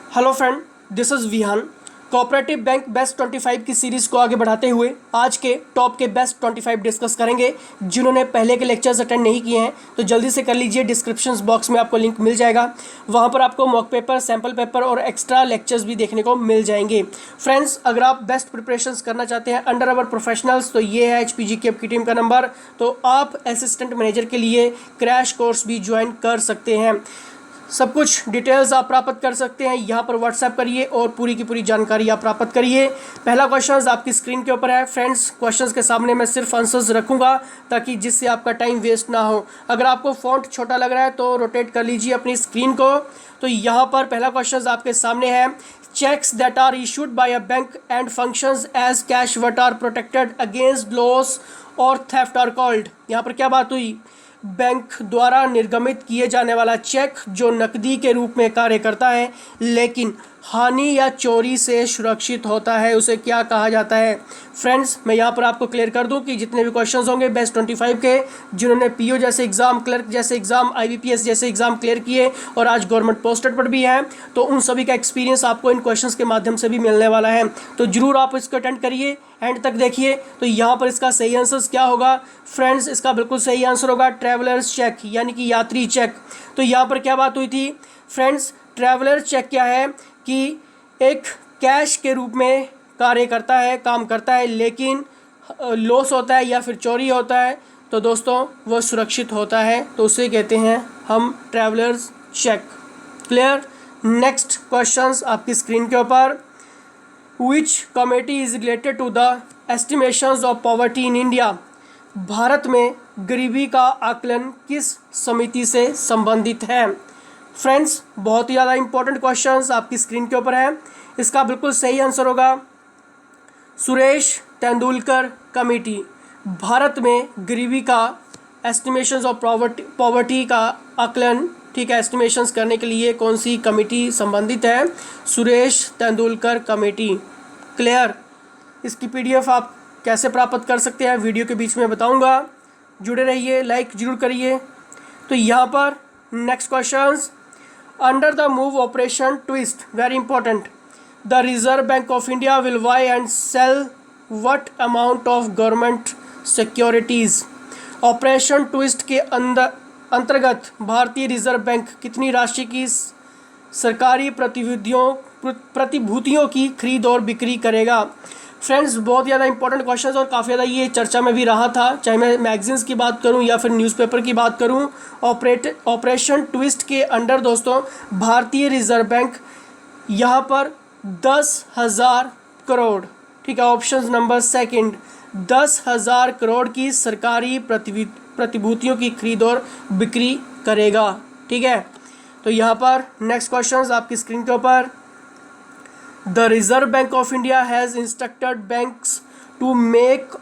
Hello friend, this is Vihan. Cooperative bank best 25 की series को आगे बढ़ाते हुए आज के टॉप के बेस्ट 25 डिस्कस करेंगे। जिन्होंने पहले के लेक्चर्स अटेंड नहीं किए हैं तो जल्दी से कर लीजिए, डिस्क्रिप्शन बॉक्स में आपको लिंक मिल जाएगा। वहाँ पर आपको मॉक पेपर, सैम्पल पेपर और एक्स्ट्रा लेक्चर्स भी देखने को मिल जाएंगे। फ्रेंड्स, अगर आप बेस्ट प्रिपरेशंस करना चाहते हैं अंडर अवर प्रोफेशनल्स तो ये है HPG की टीम का नंबर। तो आप असिस्टेंट मैनेजर के लिए क्रैश कोर्स भी ज्वाइन कर सकते हैं। सब कुछ डिटेल्स आप प्राप्त कर सकते हैं, यहाँ पर व्हाट्सएप करिए और पूरी की पूरी जानकारी आप प्राप्त करिए। पहला क्वेश्चन आपकी स्क्रीन के ऊपर है। फ्रेंड्स, क्वेश्चंस के सामने मैं सिर्फ आंसर्स रखूँगा ताकि जिससे आपका टाइम वेस्ट ना हो। अगर आपको फॉन्ट छोटा लग रहा है तो रोटेट कर लीजिए अपनी स्क्रीन को। तो यहाँ पर पहला क्वेश्चन आपके सामने है, cheques that are issued by a bank and functions as cash what are protected against loss और थेफ्ट आर कॉल्ड। यहाँ पर क्या बात हुई? बैंक द्वारा निर्गमित किए जाने वाला चेक जो नकदी के रूप में कार्य करता है लेकिन हानि या चोरी से सुरक्षित होता है, उसे क्या कहा जाता है? फ्रेंड्स, मैं यहाँ पर आपको क्लियर कर दूं कि जितने भी क्वेश्चंस होंगे बेस्ट 25 के, जिन्होंने PO जैसे एग्ज़ाम, क्लर्क जैसे एग्ज़ाम, IBPS जैसे एग्ज़ाम क्लियर किए और आज गवर्नमेंट पोस्टेड पर भी हैं, तो उन सभी का एक्सपीरियंस आपको इन क्वेश्चंस के माध्यम से भी मिलने वाला है। तो ज़रूर आप इसको अटेंड करिए, एंड तक देखिए। तो यहाँ पर इसका सही आंसर क्या होगा? फ्रेंड्स, इसका बिल्कुल सही आंसर होगा ट्रैवलर्स चेक, यानी कि यात्री चेक। तो यहाँ पर क्या बात हुई थी फ्रेंड्स? ट्रैवलर चेक क्या है कि एक कैश के रूप में कार्य करता है, काम करता है, लेकिन लॉस होता है या फिर चोरी होता है तो दोस्तों वो सुरक्षित होता है, तो उसे कहते हैं हम travellers cheque. Clear? Next questions आपकी स्क्रीन के ऊपर, Which committee is related to the estimations of poverty in India? Bharat में गरीबी का आकलन किस समिति से संबंधित है? फ्रेंड्स, बहुत ही ज़्यादा इंपॉर्टेंट क्वेश्चंस आपकी स्क्रीन के ऊपर है। इसका बिल्कुल सही आंसर होगा सुरेश तेंदुलकर कमेटी। भारत में गरीबी का एस्टिमेशंस ऑफ पॉवर्टी का आकलन, ठीक है, एस्टिमेशंस करने के लिए कौन सी कमेटी संबंधित है? सुरेश तेंदुलकर कमेटी। क्लियर? इसकी PDF आप कैसे प्राप्त कर सकते हैं वीडियो के बीच में बताऊंगा। जुड़े रहिए, लाइक जरूर करिए। तो यहाँ पर next questions, under the move operation twist, very important, the reserve bank of India will buy and sell what amount of government securities? Operation twist के अंतर्गत भारतीय रिजर्व बैंक कितनी राशि की सरकारी प्रतिभूतियों की खरीद और बिक्री करेगा? फ्रेंड्स, बहुत ज़्यादा इंपॉर्टेंट क्वेश्चन और काफ़ी ज़्यादा ये चर्चा में भी रहा था, चाहे मैं मैगजीन्स की बात करूं या फिर न्यूज़पेपर की बात करूं। ऑपरेशन ट्विस्ट के अंडर दोस्तों भारतीय रिजर्व बैंक यहाँ पर 10,000 करोड़, ठीक है, ऑप्शन नंबर सेकंड, 10,000 करोड़ की सरकारी प्रतिभूतियों की खरीद और बिक्री करेगा। ठीक है, तो यहाँ पर नेक्स्ट क्वेश्चन आपकी स्क्रीन के ऊपर, the reserve bank of India has instructed banks to make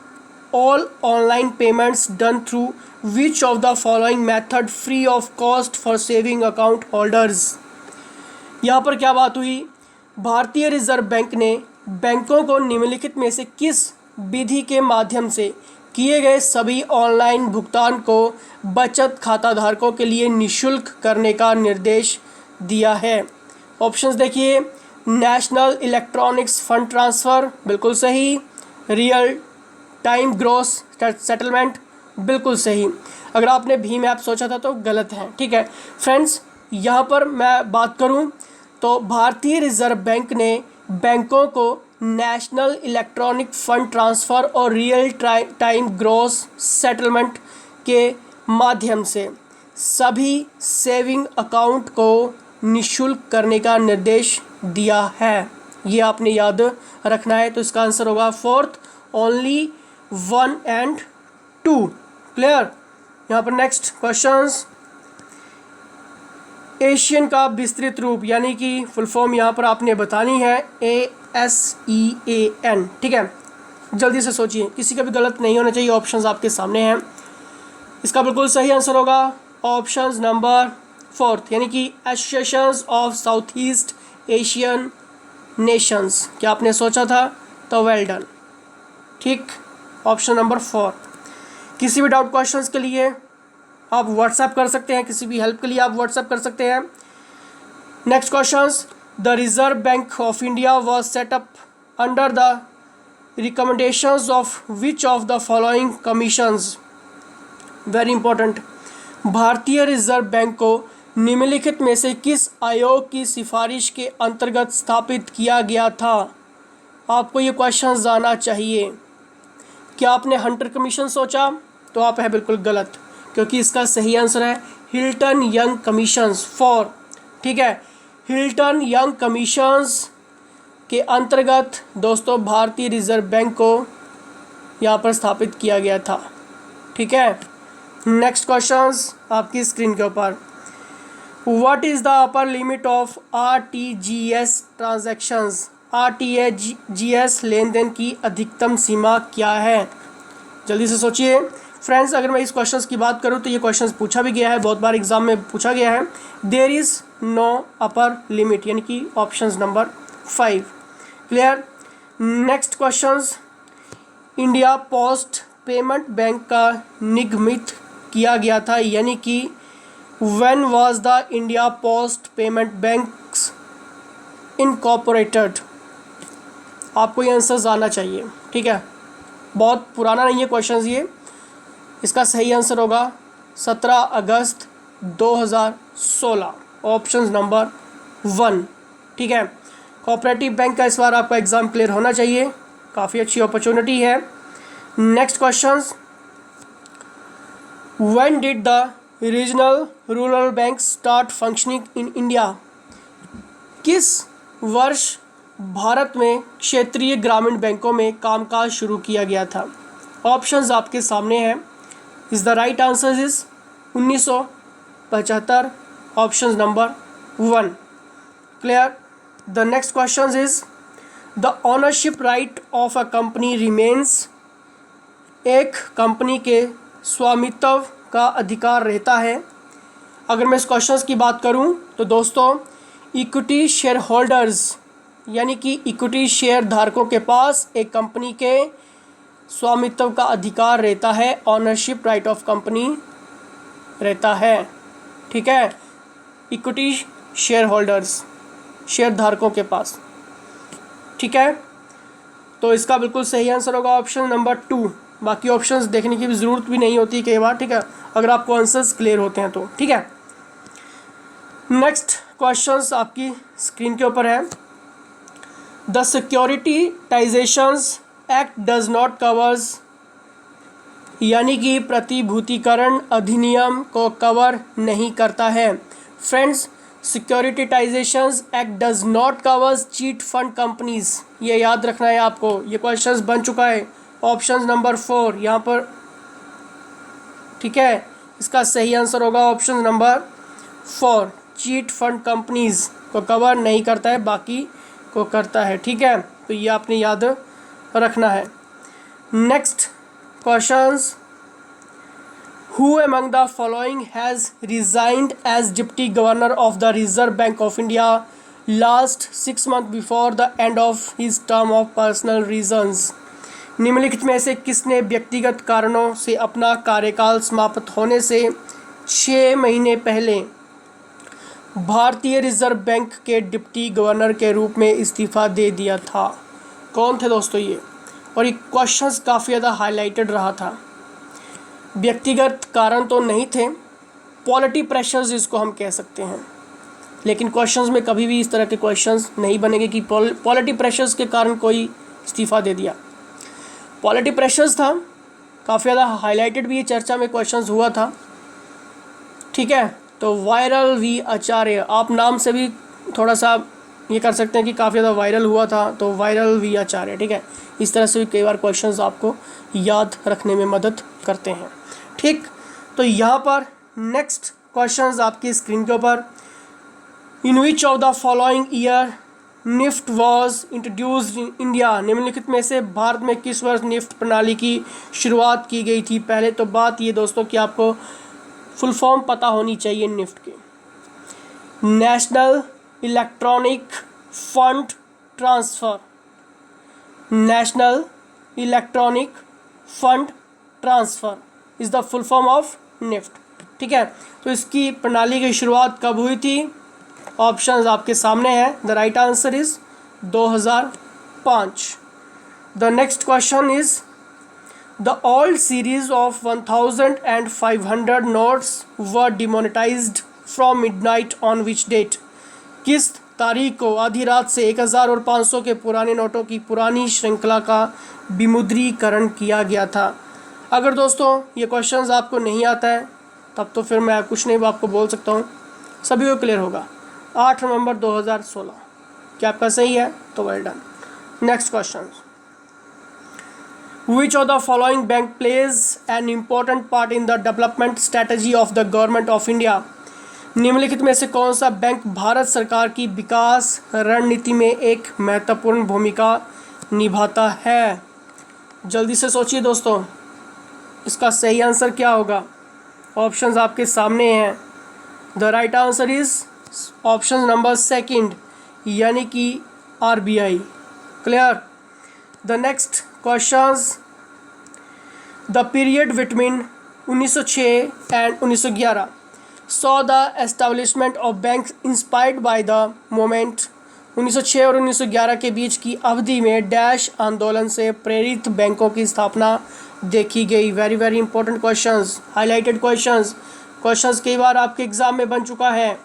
all online payments done through which of the following method free of cost for saving account holders? यहाँ पर क्या बात हुई? भारतीय रिजर्व बैंक ने बैंकों को निम्नलिखित में से किस विधि के माध्यम से किए गए सभी ऑनलाइन भुगतान को बचत खाता धारकों के लिए निःशुल्क करने का निर्देश दिया है? ऑप्शंस देखिए, नेशनल इलेक्ट्रॉनिक्स फंड ट्रांसफ़र, बिल्कुल सही। रियल टाइम ग्रॉस सेटलमेंट, बिल्कुल सही। अगर आपने भीम ऐप सोचा था तो गलत है। ठीक है फ्रेंड्स, यहाँ पर मैं बात करूँ तो भारतीय रिजर्व बैंक ने बैंकों को नेशनल इलेक्ट्रॉनिक फंड ट्रांसफ़र और रियल टाइम ग्रॉस सेटलमेंट के माध्यम से सभी सेविंग अकाउंट को निःशुल्क करने का निर्देश दिया है। ये आपने याद रखना है। तो इसका आंसर होगा फोर्थ, ओनली 1 and 2। क्लियर? यहाँ पर नेक्स्ट क्वेश्चंस, एशियन का विस्तृत रूप यानी कि फुल फॉर्म यहाँ पर आपने बतानी है, ASEAN। ठीक है, जल्दी से सोचिए, किसी का भी गलत नहीं होना चाहिए। ऑप्शंस आपके सामने हैं। इसका बिल्कुल सही आंसर होगा ऑप्शंस नंबर 4, यानी कि associations of south east Asian Nations. क्या आपने सोचा था? तो वेल डन। ठीक, ऑप्शन नंबर 4। किसी भी डाउट क्वेश्चंस के लिए आप व्हाट्सएप कर सकते हैं, किसी भी हेल्प के लिए आप व्हाट्सएप कर सकते हैं। Next questions, the reserve bank of India was setup under the recommendations of which of the following commissions. Very important. भारतीय रिजर्व बैंक को निम्नलिखित में से किस आयोग की सिफारिश के अंतर्गत स्थापित किया गया था? आपको ये क्वेश्चन जानना चाहिए। क्या आपने हंटर कमीशन सोचा? तो आप है बिल्कुल गलत, क्योंकि इसका सही आंसर है हिल्टन यंग कमीशंस फॉर। ठीक है, हिल्टन यंग कमीशंस के अंतर्गत दोस्तों भारतीय रिजर्व बैंक को यहाँ पर स्थापित किया गया था। ठीक है, नेक्स्ट क्वेश्चंस आपकी स्क्रीन के ऊपर। What is the upper limit of RTGS transactions? RTGS लेन देन की अधिकतम सीमा क्या है? जल्दी से सोचिए फ्रेंड्स। अगर मैं इस क्वेश्चंस की बात करूं तो ये क्वेश्चंस पूछा भी गया है, बहुत बार एग्जाम में पूछा गया है। There is no upper limit, यानी कि option number 5। Clear. Next questions. India post payment bank का निगमित किया गया था, यानी कि when was the India post payment banks incorporated? आपको ये आंसर आना चाहिए। ठीक है, बहुत पुराना नहीं है क्वेश्चन ये। इसका सही आंसर होगा 17 अगस्त 2016, ऑप्शन नंबर 1। ठीक है, कोऑपरेटिव बैंक का इस बार आपका एग्ज़ाम क्लियर होना चाहिए, काफ़ी अच्छी अपॉर्चुनिटी है। Next questions. When did the regional rural bank start functioning in India? किस वर्ष भारत में क्षेत्रीय ग्रामीण बैंकों में कामकाज शुरू किया गया था? ऑप्शंस आपके सामने हैं। Is the right answer is 1975, option number 1। Clear. The next question is the ownership right of a company remains. एक कंपनी के स्वामित्व का अधिकार रहता है। अगर मैं इस क्वेश्चन की बात करूं तो दोस्तों इक्विटी शेयर होल्डर्स, यानी कि इक्विटी शेयर धारकों के पास एक कंपनी के स्वामित्व का अधिकार रहता है, ऑनरशिप राइट ऑफ कंपनी रहता है। ठीक है, इक्विटी शेयर होल्डर्स, शेयर धारकों के पास। ठीक है, तो इसका बिल्कुल सही आंसर होगा ऑप्शन नंबर 2। बाकी ऑप्शंस देखने की भी ज़रूरत भी नहीं होती कई बार। ठीक है, अगर आपको आंसर्स क्लियर होते हैं तो। ठीक है, नेक्स्ट क्वेश्चंस आपकी स्क्रीन के ऊपर है। The securitisations act does not covers, यानी कि प्रतिभूतिकरण अधिनियम को कवर नहीं करता है। Friends, securitisations act does not covers chit fund companies, ये याद रखना है आपको। ये क्वेश्चंस बन चुका है, ऑप्शन नंबर 4 यहाँ पर। ठीक है, इसका सही आंसर होगा option number 4। Cheat fund companies को कवर नहीं करता है, बाकी को करता है। ठीक है, तो ये आपने याद रखना है। Next questions. Who among the following has resigned as deputy governor of the reserve bank of India last 6 months before the end of his term of personal reasons? निम्नलिखित में से किसने व्यक्तिगत कारणों से अपना कार्यकाल समाप्त होने से 6 महीने पहले भारतीय रिजर्व बैंक के डिप्टी गवर्नर के रूप में इस्तीफ़ा दे दिया था? कौन थे दोस्तों ये? और ये क्वेश्चंस काफ़ी ज़्यादा हाईलाइटेड रहा था। व्यक्तिगत कारण तो नहीं थे, पॉलिटी प्रेशर्स जिसको हम कह सकते हैं, लेकिन क्वेश्चंस में कभी भी इस तरह के क्वेश्चंस नहीं बनेंगे कि पॉलिटी प्रेशर्स के कारण कोई इस्तीफ़ा दे दिया। पॉलिटी प्रेशर्स था, काफ़ी ज़्यादा हाईलाइटेड भी ये चर्चा में क्वेश्चंस हुआ था। ठीक है, तो वायरल वी आचार्य, आप नाम से भी थोड़ा सा ये कर सकते हैं कि काफ़ी ज़्यादा वायरल हुआ था, तो वायरल वी आचार्य। ठीक है, इस तरह से भी कई बार क्वेश्चंस आपको याद रखने में मदद करते हैं। ठीक, तो यहाँ पर नेक्स्ट क्वेश्चंस आपकी स्क्रीन के ऊपर। In which of the following year NEFT was introduced in India? निम्नलिखित में से भारत में किस वर्ष निफ्ट प्रणाली की शुरुआत की गई थी? पहले तो बात ये दोस्तों कि आपको फुल फॉर्म पता होनी चाहिए निफ्ट के। National electronic fund transfer, national electronic fund transfer is the full form of NEFT. ठीक है, तो इसकी प्रणाली की शुरुआत कब हुई थी? ऑप्शंस आपके सामने हैं। The right answer is 2005। The next question is the old series of 1000 and 500 notes were demonetised from midnight on which date. किस तारीख को आधी रात से 1000 और 500 के पुराने नोटों की पुरानी श्रृंखला का विमुद्रीकरण किया गया था। अगर दोस्तों ये क्वेश्चंस आपको नहीं आता है तब तो फिर मैं कुछ नहीं आपको बोल सकता हूँ, सभी को क्लियर होगा। 8 नवंबर 2016। क्या आपका सही है? तो well done. Next question, Which of the following bank plays an important part in the development strategy of the government of India? निम्नलिखित में से कौन सा बैंक भारत सरकार की विकास रणनीति में एक महत्वपूर्ण भूमिका निभाता है? जल्दी से सोचिए दोस्तों, इसका सही आंसर क्या होगा? ऑप्शंस आपके सामने हैं। The right answer is option number second, यानी कि RBI। Clear? The next questions, the period between 1906 and 1911 saw the establishment of banks inspired by the movement। 1906 और 1911 के बीच की अवधि में डैश आंदोलन से प्रेरित बैंकों की स्थापना देखी गई। Very very important questions, highlighted questions कई बार आपके एग्जाम में बन चुका है।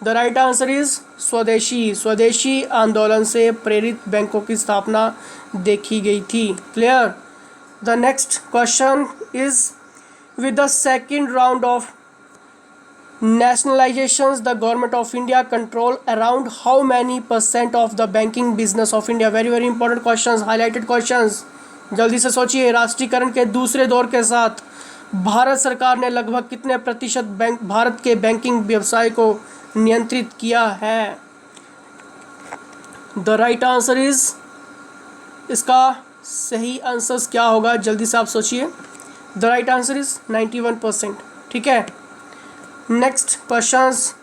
द राइट आंसर इज स्वदेशी आंदोलन से प्रेरित बैंकों की स्थापना देखी गई थी। Clear? The next question is with the second round of nationalizations the government of India control around how many % of the banking business of India। very very important questions, highlighted questions। जल्दी से सोचिए, राष्ट्रीयकरण के दूसरे दौर के साथ भारत सरकार ने लगभग कितने प्रतिशत भारत के बैंकिंग व्यवसाय को नियंत्रित किया है? द राइट आंसर इज, इसका सही आंसर क्या होगा? जल्दी से आप सोचिए। The right answer is 91%। ठीक है। नेक्स्ट क्वेश्चंस,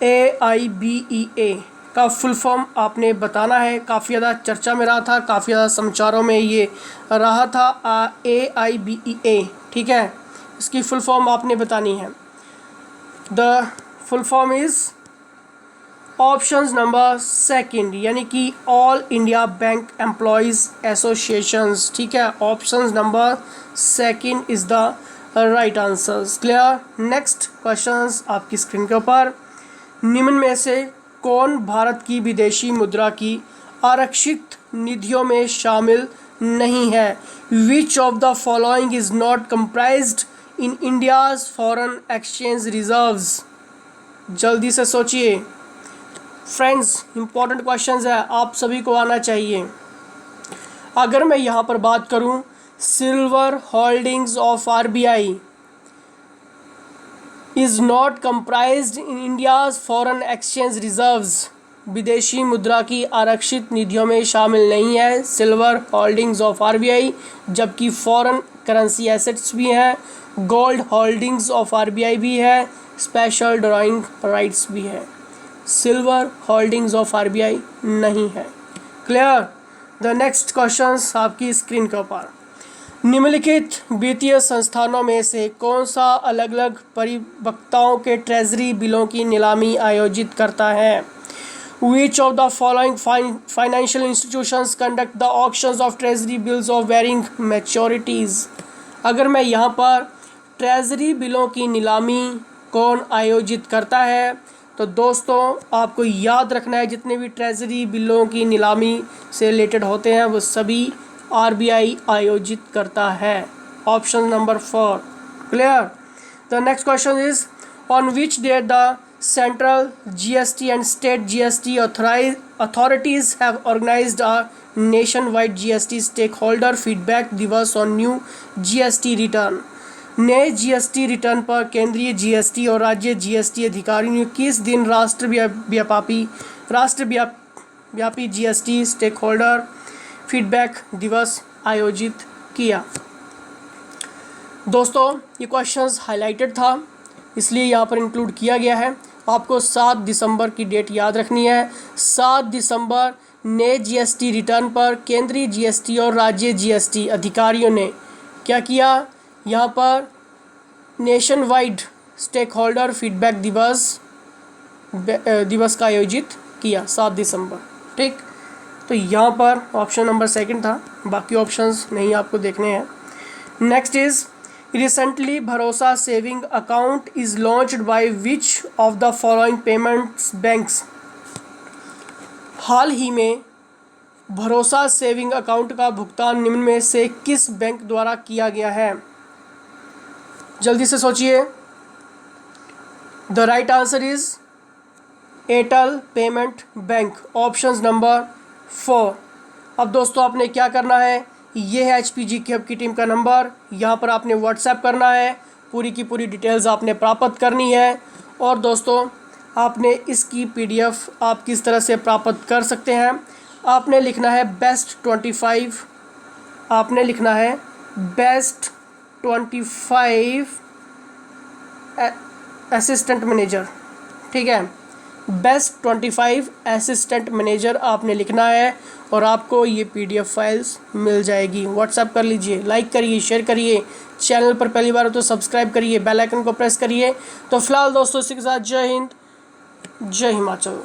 AIBEA का फुल फॉर्म आपने बताना है। काफ़ी ज़्यादा चर्चा में रहा था, काफ़ी ज़्यादा समाचारों में ये रहा था। AIBEA, ठीक है, इसकी फुल फॉर्म आपने बतानी है। The full form is options number second, यानी कि all India bank employees associations. ठीक है, options number second is the right answers. Clear? Next questions आपकी स्क्रीन के ऊपर, निम्न में से कौन भारत की विदेशी मुद्रा की आरक्षित निधियों में शामिल नहीं है? विच of the following is not comprised in India's foreign exchange reserves. जल्दी से सोचिए फ्रेंड्स, इंपॉर्टेंट क्वेश्चंस है, आप सभी को आना चाहिए। अगर मैं यहाँ पर बात करूँ silver holdings of RBI is not comprised in India's foreign exchange reserves, विदेशी मुद्रा की आरक्षित निधियों में शामिल नहीं है सिल्वर होल्डिंग्स ऑफ RBI, जबकि फॉरेन करेंसी एसेट्स भी हैं, गोल्ड होल्डिंग्स ऑफ RBI भी है, स्पेशल ड्राइंग राइट्स भी है। सिल्वर होल्डिंग्स ऑफ RBI नहीं है। क्लियर? द नेक्स्ट क्वेश्चंस आपकी स्क्रीन के ऊपर, निम्नलिखित वित्तीय संस्थानों में से कौन सा अलग अलग परिपक्वताओं के ट्रेजरी बिलों की नीलामी आयोजित करता है? Which of the following financial institutions conduct the auctions of treasury bills of varying maturities? अगर मैं यहाँ पर ट्रेजरी बिलों की नीलामी कौन आयोजित करता है, तो दोस्तों आपको याद रखना है जितने भी ट्रेजरी बिलों की नीलामी से रिलेटेड होते हैं वो सभी RBI आयोजित करता है। Option number 4। Clear? The next question is on which date the central GST and state GST authorities have organized a nationwide GST stakeholder feedback दिवस on new GST return। नए GST रिटर्न पर केंद्रीय GST और राज्य GST अधिकारियों ने किस दिन राष्ट्रव्यापी GST स्टेक होल्डर फीडबैक दिवस आयोजित किया? दोस्तों ये क्वेश्चंस हाईलाइटेड था इसलिए यहाँ पर इंक्लूड किया गया है। आपको 7 दिसंबर की डेट याद रखनी है। 7 दिसंबर नए GST रिटर्न पर केंद्रीय GST और राज्य GST अधिकारियों ने क्या किया? यहाँ पर nationwide stakeholder feedback दिवस दिवस का आयोजित किया? 7 दिसंबर। ठीक, तो यहाँ पर ऑप्शन नंबर सेकंड था, बाकी ऑप्शंस नहीं आपको देखने हैं। Next is recently Bharosa saving account is launched by which of the following payments banks? हाल ही में भरोसा सेविंग अकाउंट का भुगतान निम्न में से किस बैंक द्वारा किया गया है? जल्दी से सोचिए। The right answer is Airtel payment bank, option number 4। अब दोस्तों आपने क्या करना है, ये है HPG हब की टीम का नंबर, यहाँ पर आपने व्हाट्सएप करना है, पूरी की पूरी डिटेल्स आपने प्राप्त करनी है। और दोस्तों आपने इसकी PDF आप किस तरह से प्राप्त कर सकते हैं, आपने लिखना है बेस्ट 25, आपने लिखना है बेस्ट 25 असिस्टेंट मैनेजर। ठीक है, बेस्ट 25 असिस्टेंट मैनेजर आपने लिखना है और आपको ये PDF फाइल्स मिल जाएगी। व्हाट्सएप कर लीजिए, लाइक करिए, शेयर करिए, चैनल पर पहली बार हो तो सब्सक्राइब करिए, बेल आइकन को प्रेस करिए। तो फिलहाल दोस्तों इसी के साथ जय हिंद, जय हिमाचल।